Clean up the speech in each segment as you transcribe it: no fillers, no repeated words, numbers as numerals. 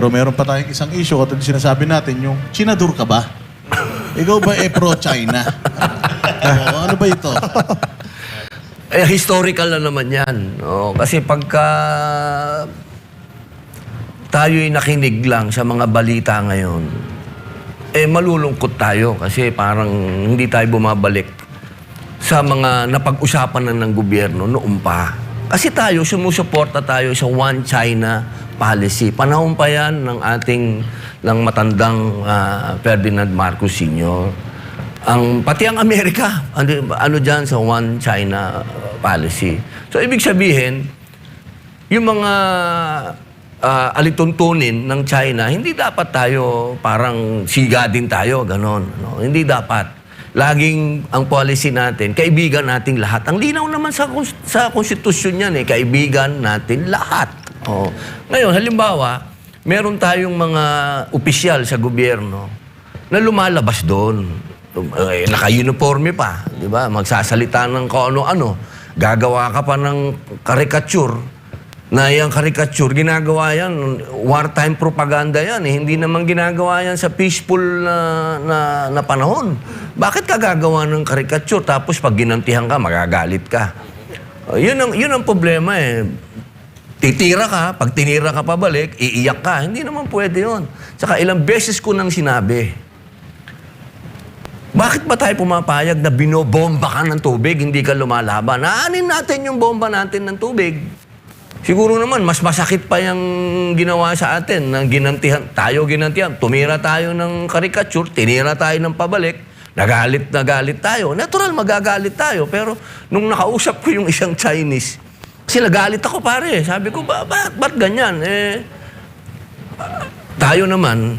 Pero meron pa tayong isang issue, katulad sinasabi natin, yung Chinador ka ba? Ikaw ba pro-China? Ano ba ito? Historical na naman yan. No? Kasi pagka tayo'y nakinig lang sa mga balita ngayon, malulungkot tayo kasi parang hindi tayo bumabalik sa mga napag-usapan na ng gobyerno noon pa. Kasi tayo, sumusuporta tayo sa One China policy. Panahon pa yan ng ating matandang Ferdinand Marcos Sr. Pati ang Amerika, ano dyan sa One China policy. So, ibig sabihin, yung mga alituntunin ng China, hindi dapat tayo parang siga din tayo, ganon. No? Hindi dapat. Laging ang policy natin, kaibigan nating lahat. Ang linaw naman sa konstitusyon yan, kaibigan natin lahat. Oh. Ngayon, halimbawa, meron tayong mga opisyal sa gobyerno na lumalabas doon. Naka-uniforme pa, di ba? Magsasalita ng kung ano-ano. Gagawa ka pa ng karikature. Na yung karikature, ginagawa yan, wartime propaganda yan. Hindi naman ginagawa yan sa peaceful na panahon. Bakit ka gagawa ng karikature tapos pag ginantihan ka, magagalit ka? Yun ang problema Titira ka, pag tinira ka pabalik, iiyak ka. Hindi naman pwede yun. Saka ilang beses ko nang sinabi, bakit ba tayo pumapayag na binobomba ka ng tubig, hindi ka lumalaban? Naanin natin yung bomba natin ng tubig. Siguro naman, mas masakit pa yung ginawa sa atin, ng ginantihan. Tayo ginantihan. Tumira tayo ng karikature, tinira tayo ng pabalik, nagalit tayo. Natural, magagalit tayo. Pero nung nakausap ko yung isang Chinese, kasi nagalit ako pare. Sabi ko, ba't ganyan? Tayo naman,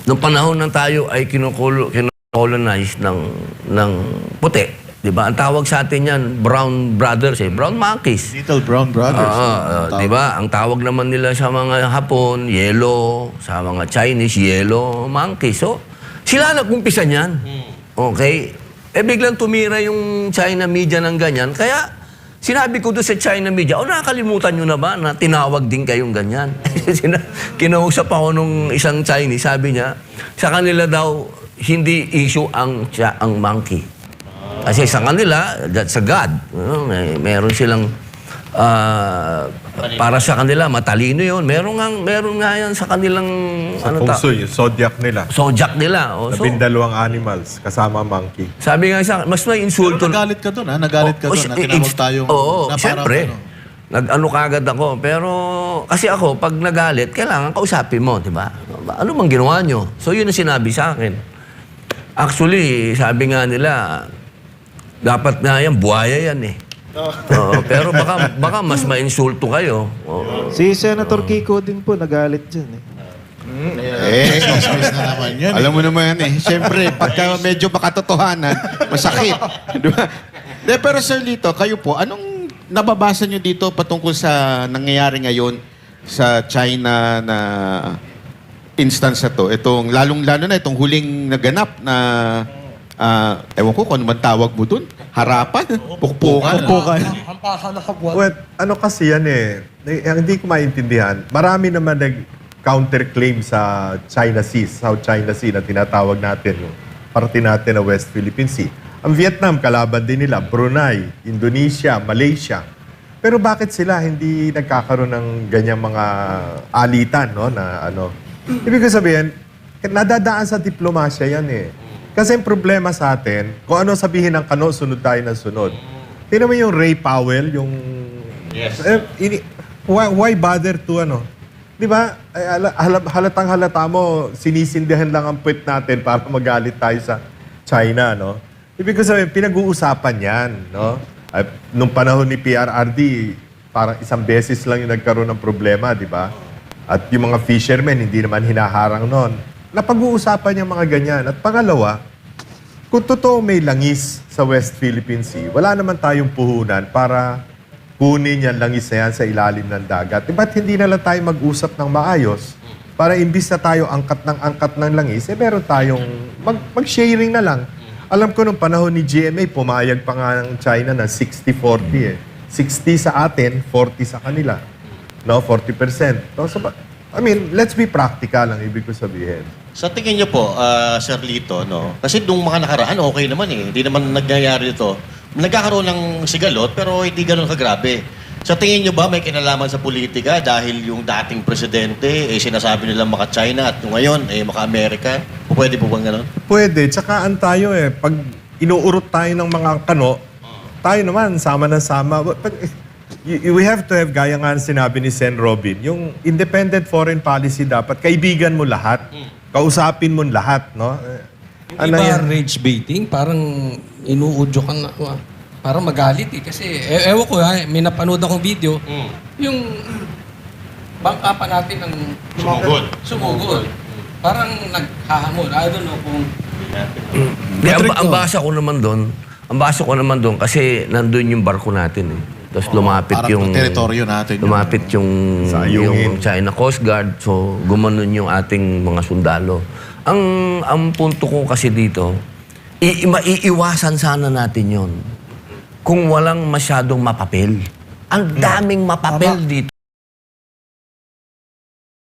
nung panahon ng tayo ay kinocolonize ng puti. Diba? Ang tawag sa atin yan, brown brothers brown monkeys. Little brown brothers. Diba? Ang tawag naman nila sa mga Hapon, yellow. Sa mga Chinese, yellow monkeys. So, sila nag-umpisa niyan. Okay? Biglang tumira yung China media ng ganyan. Kaya, sinabi ko doon sa China media, nakakalimutan nyo na ba na tinawag din kayong ganyan? Kinausap ako nung isang Chinese, sabi niya, sa kanila daw, hindi issue ang monkey. Kasi sa kanila, that's a God. Meron silang, para sa kanila, matalino yun. Meron nga yan sa kanilang, sa yung zodiac nila. Zodiac nila. So, 12 animals, kasama monkey. Sabi nga sa mas may insulto. Pero nagalit ka doon, ha? Nagalit ka doon na tinawag tayong... Oo, siyempre. Nag-ano kagad ako. Pero, kasi ako, pag nagalit, kailangan kausapin mo, di ba? Ano bang ginawa nyo? So, yun ang sinabi sa akin. Actually, sabi nga nila, dapat na yan, buhaya yan pero baka mas ma-insulto kayo. Si Senator Kiko din po nagalit dyan Cosmic na naman yun. Alam mo naman siyempre, pagka medyo makatotohanan, masakit. Diba? Pero Sir Lito, kayo po, anong nababasa nyo dito patungkol sa nangyayari ngayon sa China na instance na to? Itong, lalong-lalo na itong huling naganap na ewan ko kung ano man tawag mo dun. Harapan? Pukpukan? Well, ano kasi yan hindi ko maintindihan. Marami naman nag-counterclaim sa China Sea, South China Sea na tinatawag natin, parte natin na West Philippine Sea. Ang Vietnam, kalaban din nila, Brunei, Indonesia, Malaysia. Pero bakit sila hindi nagkakaroon ng ganyang mga alitan, na Ibig sabihin, nadadaan sa diplomasya yan Kasi ang problema sa atin, kung ano sabihin ng kano, sunod tayo ng sunod. Tingnan mo yung Ray Powell, yung... Yes. Why bother to Di ba? Halatang-halata mo, sinisindihan lang ang puwet natin para magalit tayo sa China, Ibig sabihin, pinag-uusapan yan, Nung panahon ni PRRD, parang isang beses lang yung nagkaroon ng problema, di ba? At yung mga fishermen, hindi naman hinaharang noon. Napag-uusapan yung mga ganyan. At pangalawa, kung totoo may langis sa West Philippine Sea, wala naman tayong puhunan para kunin yan langis na yan sa ilalim ng dagat. Ba't hindi na lang tayo mag-usap ng maayos para imbis na tayo angkat ng langis, meron tayong mag-sharing na lang. Alam ko nung panahon ni GMA, pumayag pa nga ng China na 60-40 60 sa atin, 40 sa kanila. 40%. So, I mean, let's be practical ang ibig ko sabihin. Sa tingin niyo po, Sir Lito, no? Kasi nung mga nakaraan, okay naman eh. Hindi naman nangyayari ito. Nagkakaroon ng sigalot, pero hindi ganun kagrabe. Sa tingin niyo ba may kinalaman sa politika dahil yung dating presidente, sinasabi nilang maka-China at yung ngayon, maka-Amerika? Pwede po bang ganun? Pwede. Tsakaan tayo pag inuurot tayo ng mga kano, tayo naman, sama ng sama. We have to have, gaya nga sinabi ni Sen Robin, yung independent foreign policy dapat, kaibigan mo lahat, kausapin mo lahat, no? Hindi ba rage baiting? Parang inuudyo ka na. Parang magalit eh. Kasi, ewan ko may napanood akong video. Yung bangka pa natin ng sumugod. Parang naghahamon. I don't know kung... Ang basa ko naman doon, kasi nandun yung barko natin eh. Tapos lumapit Parang yung... teritoryo natin. Lumapit yung Sayungin. China Coast Guard. So, gumanon yung ating mga sundalo. Ang punto ko kasi dito, maiiwasan sana natin yon kung walang masyadong mapapel. Ang daming mapapel dito.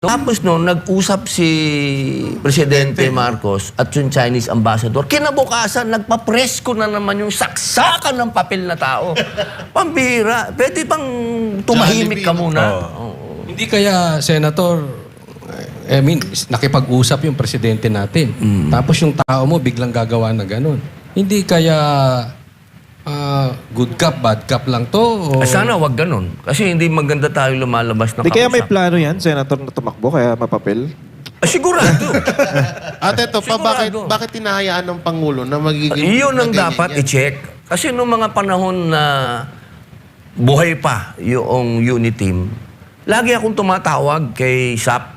Tapos noon, nag-usap si Presidente Marcos at yung Chinese ambassador. Kinabukasan, nagpa-presko na naman yung saksakan ng papel na tao. Pambira. Pwede bang tumahimik ka muna? Hindi kaya, Senator, nakipag-usap yung presidente natin. Tapos yung tao mo biglang gagawa na ganun. Hindi kaya good cop, bad cop lang to? O... Sana wag ganun. Kasi hindi maganda tayo lumalabas na Di kaya may kausap. plano yan, Senator, na tumakbo, kaya mapapel? Sigurado. At ito pa, Sigurado. bakit hinahayaan ng Pangulo na magiging... Iyon ang na ganyan dapat yan? i-check. Kasi noong mga panahon na buhay pa yung unit team, lagi akong tumatawag kay SAP.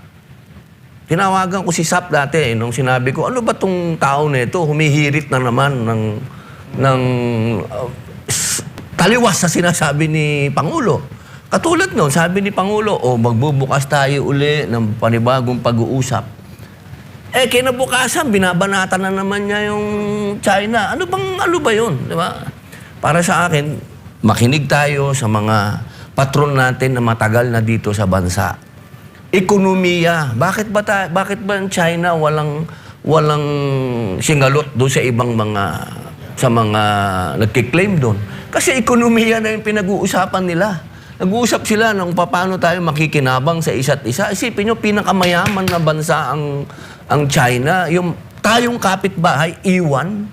Tinawagan ko si SAP dati nung sinabi ko, ano ba tong tao na ito? Humihirit na naman ng taliwas sa sinasabi ni Pangulo. Katulad noon, sabi ni Pangulo, magbubukas tayo uli ng panibagong pag-uusap. Kinabukasan, binabanatan na naman niya yung China. Ano ba yun? Di ba? Para sa akin, makinig tayo sa mga patron natin na matagal na dito sa bansa. Ekonomiya. Bakit ba ang China walang singalot doon sa ibang sa mga nagkiklaim doon? Kasi ekonomiya na yung pinag-uusapan nila. Nag-uusap sila ng paano tayo makikinabang sa isa't isa. Isipin nyo, pinakamayaman na bansa ang China. Yung tayong kapitbahay, iwan.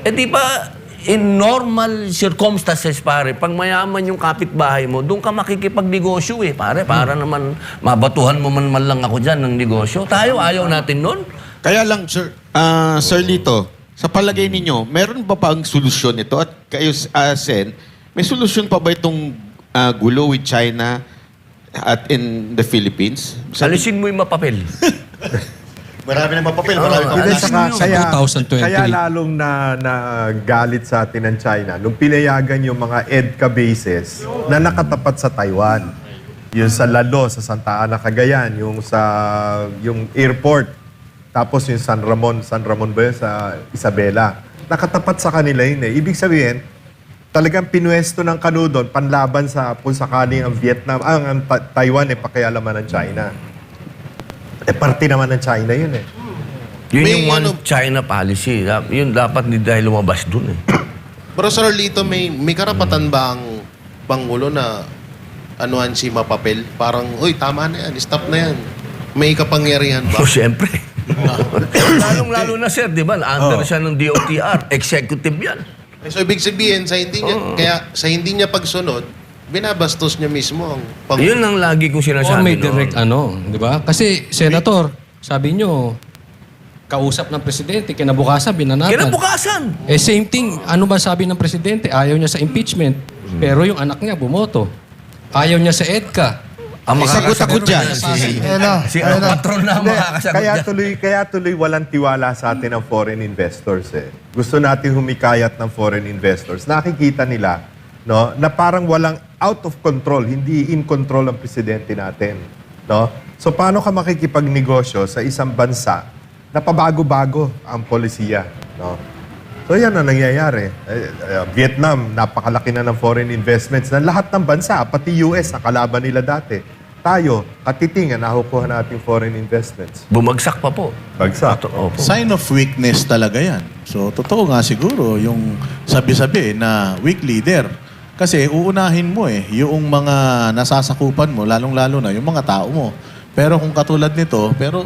Di ba, in normal circumstances, pare, pag mayaman yung kapitbahay mo, doon ka makikipagnegosyo pare. Para naman mabatuhan mo man lang ako dyan ng negosyo. Tayo, ayaw natin nun. Kaya lang, Sir Lito, sa palagay ninyo, meron ba pang solusyon ito? At kayo, Sen, may solusyon pa ba itong gulo with China at in the Philippines? Alisin mo yung mapapel. Marami na mapapel, marami na Hindi, alas. 2028. kaya lalong na galit sa atin ng China nung pinayagan yung mga EDCA bases na nakatapat sa Taiwan. Yung sa Lalo, sa Santa Ana, Cagayan, yung airport. Tapos yung San Ramon ba yun sa Isabela. Nakatapat sa kanila yun Ibig sabihin, talagang pinuesto ng kano doon, panlaban sa kung sakaling ang Vietnam, ang Taiwan pakialaman ng China. Parte naman ng China yun Yun May yung one China policy. Yun dapat hindi dahil lumabas dun Pero Sir Lito, may karapatan ba ang Pangulo na anuhan si mapapel? Parang, uy, tama na yan, stop na yan. May kapangyarihan ba? So, siyempre. Lalong-lalo na, sir, di ba? Under siya ng DOTR. Executive yan. So, ibig sabihin, sa hindi niya pagsunod, binabastos niya mismo ang Pangulo. Yun ang lagi kong O sinasabi may noon. direct di ba? Kasi, Senator, sabi nyo, kausap ng presidente, kinabukasan, binanatan. Kinabukasan. Same thing, ano ba sabi ng presidente? Ayaw niya sa impeachment, pero yung anak niya bumoto. Ayaw niya sa EDCA. Ang Sagot ako dyan. Si ang patron na ang makakasagot dyan. Kaya tuloy walang tiwala sa atin ang foreign investors Gusto natin humikayat ng foreign investors. Nakikita nila na parang walang out of control, hindi in control ang presidente natin. So paano ka makikipagnegosyo sa isang bansa na pabago-bago ang polisiya? So yan ang nangyayari. Vietnam, napakalaki na ng foreign investments na lahat ng bansa, pati US, nakalaban nila dati. tayo, katitingan, nakukuha nating foreign investments. Bumagsak pa po. Bagsak. Opo. Sign of weakness talaga yan. So, totoo nga siguro yung sabi-sabi na weak leader. Kasi uunahin mo yung mga nasasakupan mo, lalong-lalo na yung mga tao mo. Pero kung katulad nito, pero